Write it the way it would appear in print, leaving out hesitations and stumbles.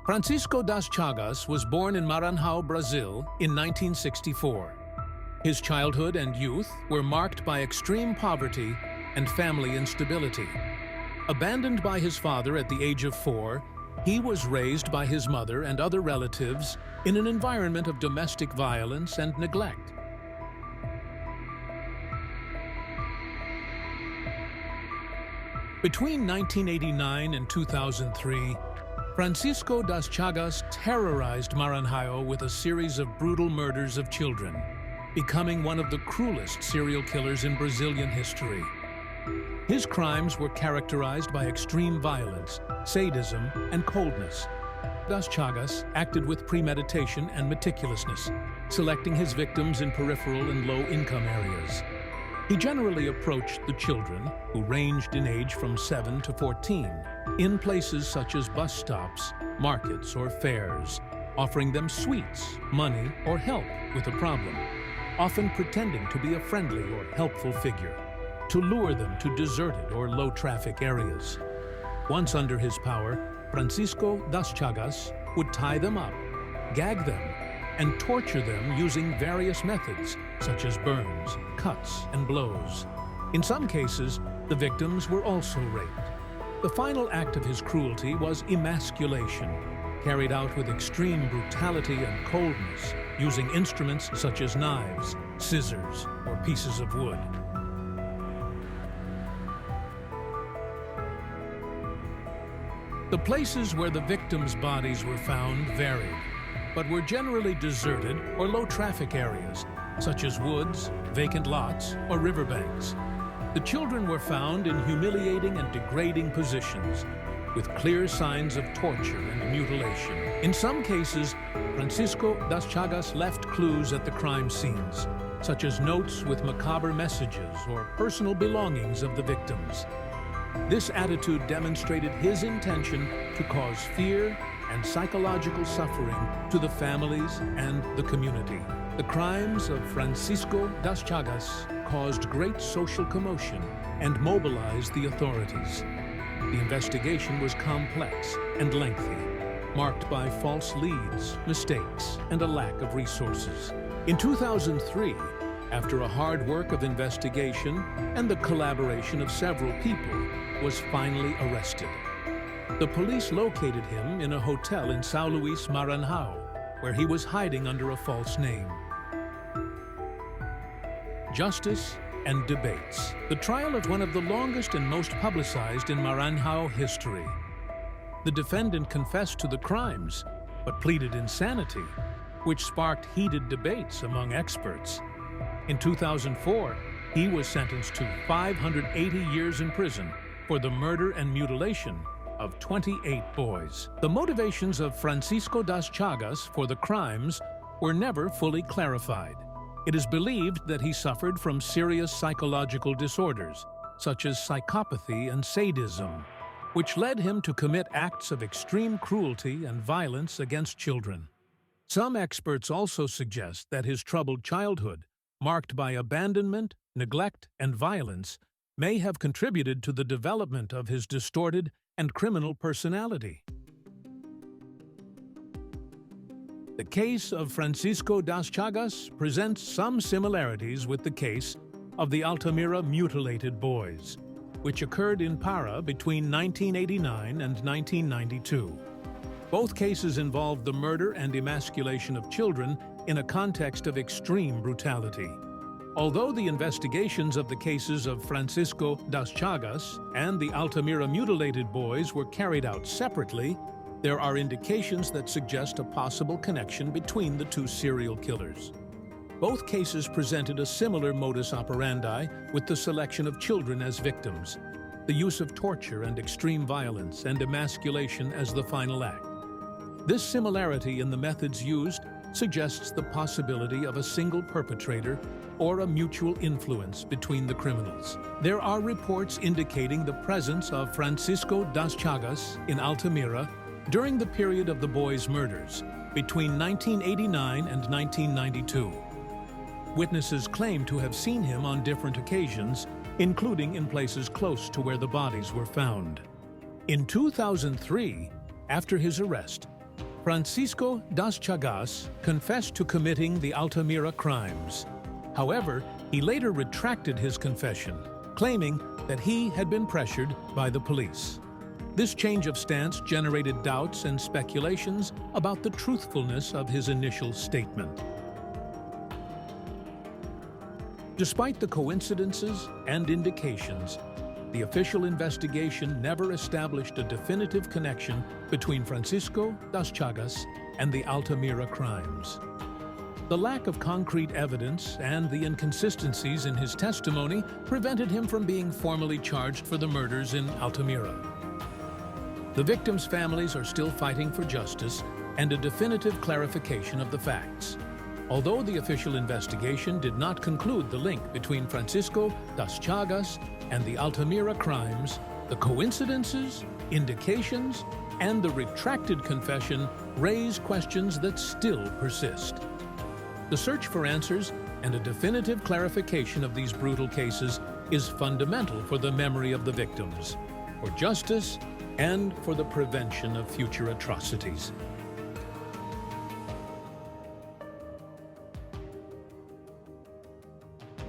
Francisco das Chagas was born in Maranhão, Brazil in 1964. His childhood and youth were marked by extreme poverty and family instability. Abandoned by his father at the age of 4, he was raised by his mother and other relatives in an environment of domestic violence and neglect. Between 1989 and 2003, Francisco das Chagas terrorized Maranhão with a series of brutal murders of children, becoming one of the cruelest serial killers in Brazilian history. His crimes were characterized by extreme violence, sadism, and coldness. Das Chagas acted with premeditation and meticulousness, selecting his victims in peripheral and low-income areas. He generally approached the children, who ranged in age from 7 to 14, in places such as bus stops, markets, or fairs, offering them sweets, money, or help with a problem, often pretending to be a friendly or helpful figure, to lure them to deserted or low-traffic areas. Once under his power, Francisco das Chagas would tie them up, gag them, and torture them using various methods, such as burns, cuts, and blows. In some cases, the victims were also raped. The final act of his cruelty was emasculation, carried out with extreme brutality and coldness, using instruments such as knives, scissors, or pieces of wood. The places where the victims' bodies were found varied, but were generally deserted or low-traffic areas, such as woods, vacant lots, or riverbanks. The children were found in humiliating and degrading positions, with clear signs of torture and mutilation. In some cases, Francisco das Chagas left clues at the crime scenes, such as notes with macabre messages or personal belongings of the victims. This attitude demonstrated his intention to cause fear and psychological suffering to the families and the community. The crimes of Francisco das Chagas caused great social commotion and mobilized the authorities. The investigation was complex and lengthy, marked by false leads, mistakes, and a lack of resources. In 2003, after a hard work of investigation and the collaboration of several people, was finally arrested. The police located him in a hotel in São Luís, Maranhão, where he was hiding under a false name. Justice and debates. The trial of one of the longest and most publicized in Maranhão history. The defendant confessed to the crimes, but pleaded insanity, which sparked heated debates among experts. In 2004, he was sentenced to 580 years in prison for the murder and mutilation of 28 boys. The motivations of Francisco das Chagas for the crimes were never fully clarified. It is believed that he suffered from serious psychological disorders, such as psychopathy and sadism, which led him to commit acts of extreme cruelty and violence against children. Some experts also suggest that his troubled childhood, marked by abandonment, neglect, and violence, may have contributed to the development of his distorted and criminal personality. The case of Francisco das Chagas presents some similarities with the case of the Altamira mutilated boys, which occurred in Para between 1989 and 1992. Both cases involved the murder and emasculation of children in a context of extreme brutality. Although the investigations of the cases of Francisco das Chagas and the Altamira mutilated boys were carried out separately, there are indications that suggest a possible connection between the two serial killers. Both cases presented a similar modus operandi, with the selection of children as victims, the use of torture and extreme violence, and emasculation as the final act. This similarity in the methods used suggests the possibility of a single perpetrator or a mutual influence between the criminals. There are reports indicating the presence of Francisco das Chagas in Altamira during the period of the boys' murders, between 1989 and 1992. Witnesses claim to have seen him on different occasions, including in places close to where the bodies were found. In 2003, after his arrest, Francisco das Chagas was finally arrested. Francisco das Chagas confessed to committing the Altamira crimes. However, he later retracted his confession, claiming that he had been pressured by the police. This change of stance generated doubts and speculations about the truthfulness of his initial statement. Despite the coincidences and indications, the official investigation never established a definitive connection between Francisco das Chagas and the Altamira crimes. The lack of concrete evidence and the inconsistencies in his testimony prevented him from being formally charged for the murders in Altamira. The victims' families are still fighting for justice and a definitive clarification of the facts. Although the official investigation did not conclude the link between Francisco das Chagas and the Altamira crimes, the coincidences, indications, and the retracted confession raise questions that still persist. The search for answers and a definitive clarification of these brutal cases is fundamental for the memory of the victims, for justice, and for the prevention of future atrocities.